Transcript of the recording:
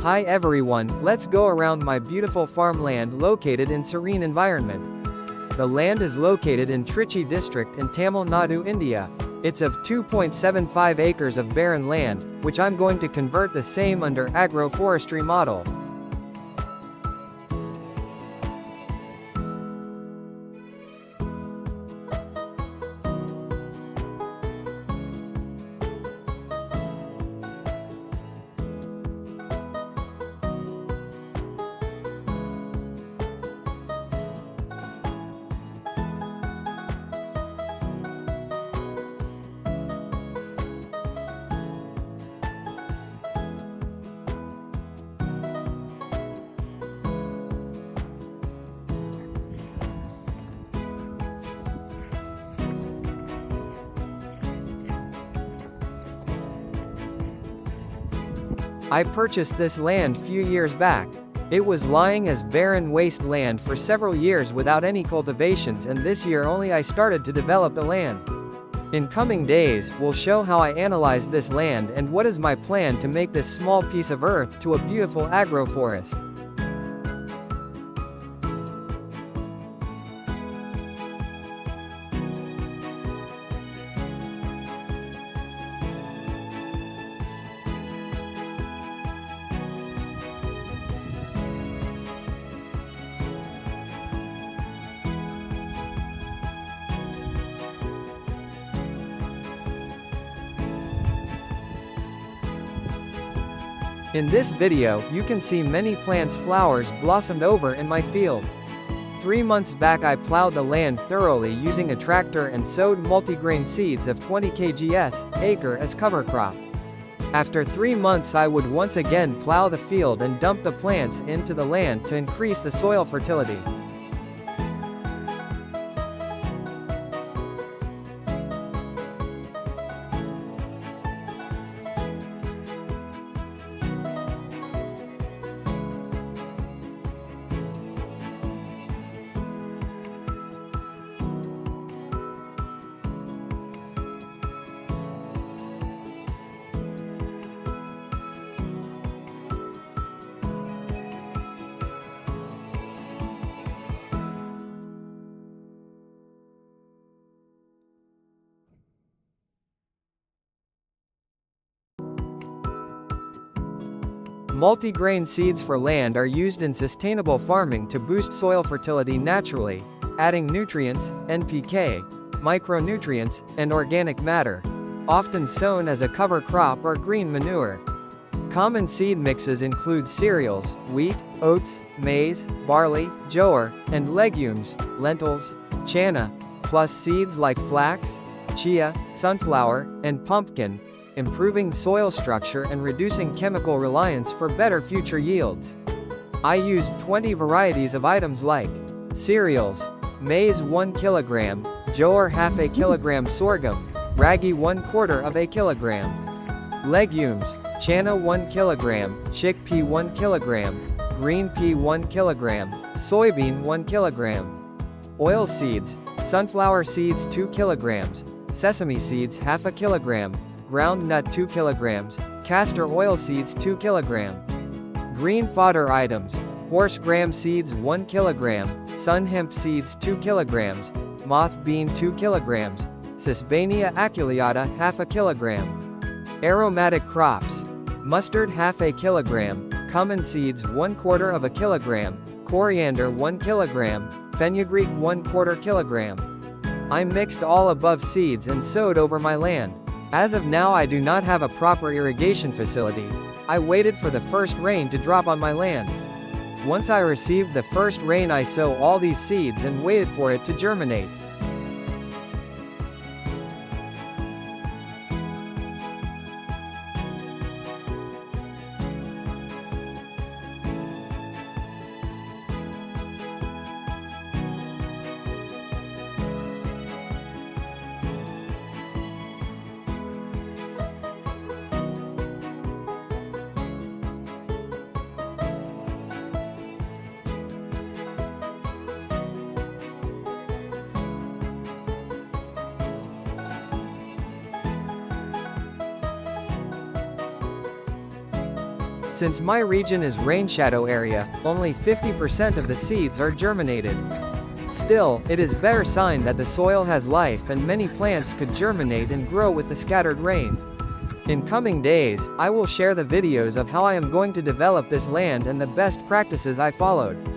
Hi everyone, let's go around my beautiful farmland located in serene environment. The land is located in Trichy district in Tamil Nadu, India. It's of 2.75 acres of barren land, which I'm going to convert the same under agro-forestry model. I purchased this land few years back. It was lying as barren waste land for several years without any cultivations, and this year only I started to develop the land. In coming days, we'll show how I analyzed this land and what is my plan to make this small piece of earth to a beautiful agroforest. In this video, you can see many plants flowers blossomed over in my field. 3 months back I plowed the land thoroughly using a tractor and sowed multigrain seeds of 20 kgs acre as cover crop. After 3 months I would once again plow the field and dump the plants into the land to increase the soil fertility. Multigrain seeds for land are used in sustainable farming to boost soil fertility naturally, adding nutrients, NPK, micronutrients, and organic matter, often sown as a cover crop or green manure. Common seed mixes include cereals, wheat, oats, maize, barley, jowar, and legumes, lentils, chana, plus seeds like flax, chia, sunflower, and pumpkin, improving soil structure and reducing chemical reliance for better future yields. I used 20 varieties of items like cereals, maize 1 kg, jowar ½ a kilogram, sorghum, ragi 1/4 of a kilogram. Legumes, chana 1 kg, chickpea 1 kg, green pea 1 kg, soybean 1 kg. Oil seeds, sunflower seeds 2 kg, sesame seeds ½ a kilogram, ground nut 2 kg, castor oil seeds 2 kg. Green fodder items, horse gram seeds 1 kg, sun hemp seeds 2 kg, moth bean 2 kg, Sesbania aculeata ½ a kilogram. Aromatic crops, mustard ½ a kilogram, cumin seeds 1/4 of a kilogram, coriander 1 kilogram, fenugreek 1/4 kilogram. I mixed all above seeds and sowed over my land. As of now I do not have a proper irrigation facility. I waited for the first rain to drop on my land. Once I received the first rain I sow all these seeds and waited for it to germinate. Since my region is rain shadow area, only 50% of the seeds are germinated. Still, it is better sign that the soil has life and many plants could germinate and grow with the scattered rain. In coming days, I will share the videos of how I am going to develop this land and the best practices I followed.